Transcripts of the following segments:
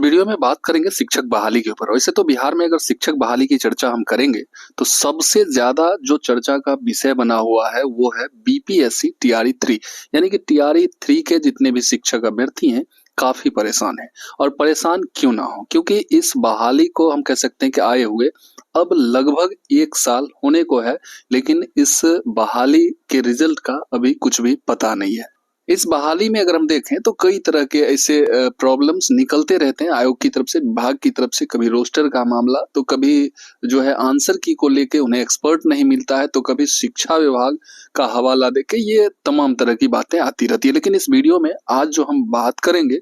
Video में बात करेंगे शिक्षक बहाली के ऊपर। वैसे तो बिहार में अगर शिक्षक बहाली की चर्चा हम करेंगे तो सबसे ज्यादा जो चर्चा का विषय बना हुआ है वो है बीपीएससी टीआरई 3, यानी कि टीआरई 3 के जितने भी शिक्षक अभ्यर्थी हैं काफी परेशान हैं। और परेशान क्यों ना हो, क्योंकि इस बहाली को हम कह सकते हैं कि आए हुए अब लगभग 1 साल होने को है, लेकिन इस बहाली के रिजल्ट का अभी कुछ भी पता नहीं है। इस बहाली में अगर हम देखें तो कई तरह के ऐसे प्रॉब्लम्स निकलते रहते हैं आयोग की तरफ से, विभाग की तरफ से। कभी रोस्टर का मामला, तो कभी जो है आंसर की को लेके उन्हें एक्सपर्ट नहीं मिलता है, तो कभी शिक्षा विभाग का हवाला देके, ये तमाम तरह की बातें आती रहती है। लेकिन इस वीडियो में आज जो हम बात करेंगे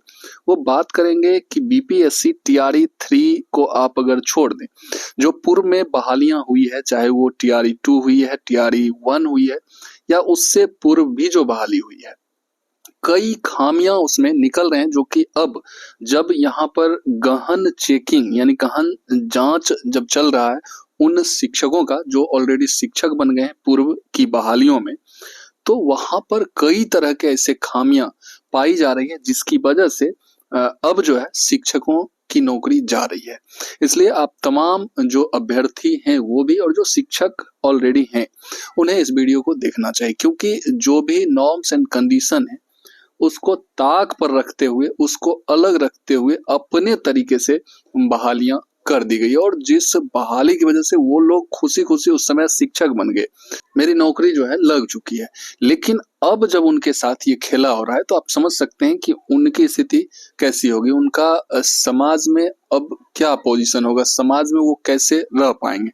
वो बात करेंगे कि बीपीएससी टीआरई 3 को आप अगर छोड़ दें, जो पूर्व में बहालियां हुई है, चाहे वो टीआरई 2 हुई है, टीआरई 1 हुई है, या उससे पूर्व भी जो बहाली हुई है, कई खामियां उसमें निकल रहे हैं, जो कि अब जब यहाँ पर गहन चेकिंग यानी गहन जांच जब चल रहा है उन शिक्षकों का जो ऑलरेडी शिक्षक बन गए हैं पूर्व की बहालियों में, तो वहां पर कई तरह के ऐसे खामियां पाई जा रही है जिसकी वजह से अब जो है शिक्षकों की नौकरी जा रही है। इसलिए आप तमाम जो अभ्यर्थी हैं वो भी, और जो शिक्षक ऑलरेडी हैं, उन्हें इस वीडियो को देखना चाहिए, क्योंकि जो भी नॉर्म्स एंड कंडीशन है उसको ताक पर रखते हुए, उसको अलग रखते हुए अपने तरीके से बहालियां कर दी गई। और जिस बहाली की वजह से वो लोग खुशी खुशी उस समय शिक्षक बन गए, मेरी नौकरी जो है लग चुकी है, लेकिन अब जब उनके साथ ये खेला हो रहा है तो आप समझ सकते हैं कि उनकी स्थिति कैसी होगी, उनका समाज में अब क्या पोजीशन होगा, समाज में वो कैसे रह पाएंगे।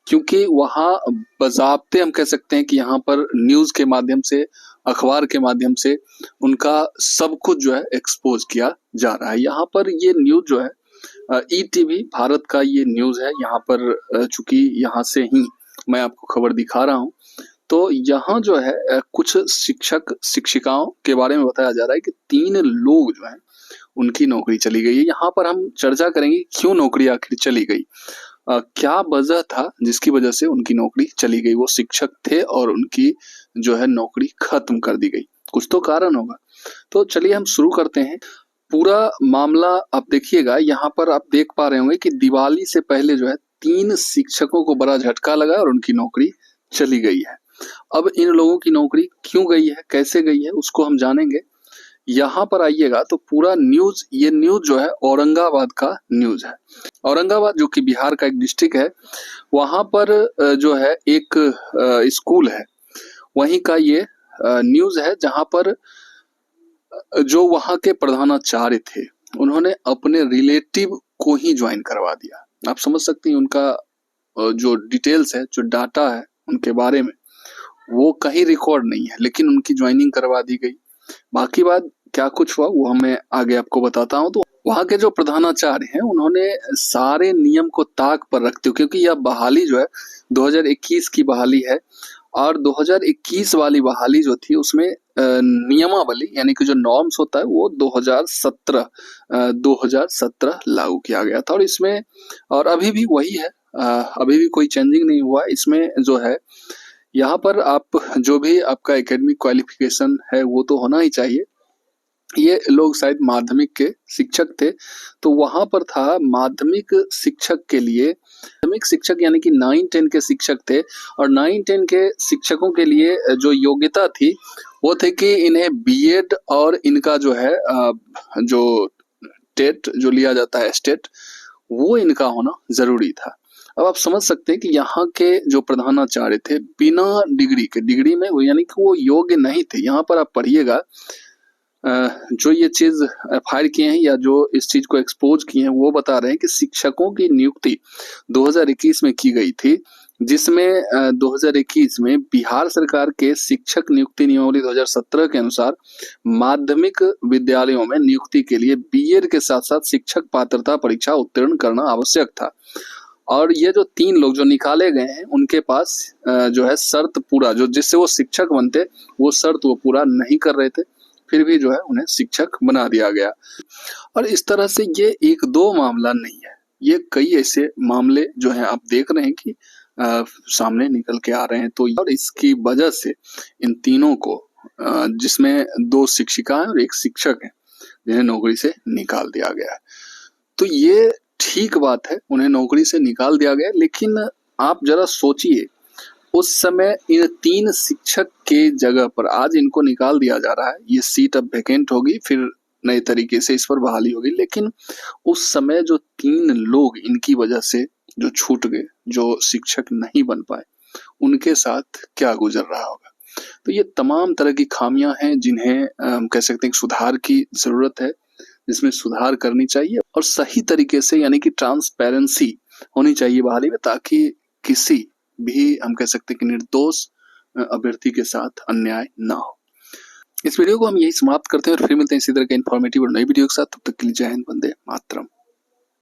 क्योंकि वहाँ बज़ाब्ते हम कह सकते हैं कि यहाँ पर न्यूज के माध्यम से, अखबार के माध्यम से उनका सब कुछ जो है एक्सपोज किया जा रहा है। यहाँ पर ये न्यूज जो है ईटीवी भारत का ये न्यूज है। यहाँ पर चूंकि यहाँ से ही मैं आपको खबर दिखा रहा हूँ, तो यहाँ जो है कुछ शिक्षक शिक्षिकाओं के बारे में बताया जा रहा है कि 3 लोग जो हैं उनकी नौकरी चली गई है। यहाँ पर हम चर्चा करेंगे क्यों नौकरी आखिर चली गई, क्या वजह था जिसकी वजह से उनकी नौकरी चली गई। वो शिक्षक थे और उनकी जो है नौकरी खत्म कर दी गई, कुछ तो कारण होगा। तो चलिए हम शुरू करते हैं। पूरा मामला आप देखिएगा, यहाँ पर आप देख पा रहे होंगे कि दिवाली से पहले जो है 3 शिक्षकों को बड़ा झटका लगा और उनकी नौकरी चली गई है। अब इन लोगों की नौकरी क्यों गई है, कैसे गई है, उसको हम जानेंगे। यहाँ पर आइएगा तो पूरा न्यूज, ये न्यूज जो है औरंगाबाद का न्यूज है। औरंगाबाद जो कि बिहार का एक डिस्ट्रिक्ट है, वहां पर जो है एक स्कूल है, वहीं का ये न्यूज है, जहां पर जो वहां के प्रधानाचार्य थे उन्होंने अपने रिलेटिव को ही ज्वाइन करवा दिया। आप समझ सकते हैं उनका जो डिटेल्स है, जो डाटा है उनके बारे में, वो कहीं रिकॉर्ड नहीं है, लेकिन उनकी ज्वाइनिंग करवा दी गई। बाकी बात क्या कुछ हुआ वो मैं आगे आपको बताता हूँ। तो वहां के जो प्रधानाचार्य हैं उन्होंने सारे नियम को ताक पर रखते हुए, क्योंकि यह बहाली जो है 2021 की बहाली है, और 2021 वाली बहाली जो थी उसमें नियमावली यानी कि जो नॉर्म्स होता है वो 2017 लागू किया गया था। और इसमें, और अभी भी वही है, अभी भी कोई चेंजिंग नहीं हुआ इसमें। जो है यहाँ पर आप जो भी आपका एकेडमिक क्वालिफिकेशन है वो तो होना ही चाहिए। ये लोग शायद माध्यमिक के शिक्षक थे, तो वहां पर था माध्यमिक शिक्षक के लिए, माध्यमिक शिक्षक यानी कि 9-10 के शिक्षक थे। और 9-10 के शिक्षकों के लिए जो योग्यता थी वो थे कि इन्हें बीएड और इनका जो है जो टेट जो लिया जाता है स्टेट, वो इनका होना जरूरी था। अब आप समझ सकते हैं कि यहाँ के जो प्रधानाचार्य थे बिना डिग्री के, डिग्री में वो यानी कि वो योग्य नहीं थे। यहाँ पर आप पढ़िएगा, जो ये चीज फाइल किए हैं या जो इस चीज को एक्सपोज किए हैं वो बता रहे हैं कि शिक्षकों की नियुक्ति 2021 में की गई थी, जिसमें 2021 में बिहार सरकार के शिक्षक नियुक्ति नियमावली 2017 के अनुसार माध्यमिक विद्यालयों में नियुक्ति के लिए बीएड के साथ साथ शिक्षक पात्रता परीक्षा उत्तीर्ण करना आवश्यक था। और ये जो 3 लोग जो निकाले गए हैं उनके पास जो है शर्त पूरा, जो जिससे वो शिक्षक बनते, वो शर्त वो पूरा नहीं कर रहे थे, फिर भी जो है उन्हें शिक्षक बना दिया गया। और इस तरह से ये 1-2 मामला नहीं है, ये कई ऐसे मामले जो हैं आप देख रहे हैं कि सामने निकल के आ रहे हैं। तो और इसकी वजह से इन तीनों को, जिसमें 2 शिक्षिका हैं और 1 शिक्षक हैं, जिन्हें नौकरी से निकाल दिया गया है। तो ये ठीक बात है, उन्हें नौकरी से निकाल दिया गया, लेकिन आप जरा सोचिए उस समय इन 3 शिक्षक के जगह पर आज इनको निकाल दिया जा रहा है। ये सीट अब वैकेंट होगी, फिर नए तरीके से इस पर बहाली होगी, लेकिन उस समय जो 3 लोग इनकी वजह से जो छूट गए, जो शिक्षक नहीं बन पाए, उनके साथ क्या गुजर रहा होगा। तो ये तमाम तरह की खामियां हैं जिन्हें हम कह सकते हैं कि सुधार की जरूरत है, जिसमें सुधार करनी चाहिए और सही तरीके से यानी कि ट्रांसपेरेंसी होनी चाहिए बहाली में, ताकि किसी भी हम कह सकते हैं कि निर्दोष अभ्यर्थी के साथ अन्याय ना हो। इस वीडियो को हम यही समाप्त करते हैं और फिर मिलते हैं इसी तरह के इन्फॉर्मेटिव और नई वीडियो के साथ। तब तक के लिए जय हिंद, वंदे मातरम।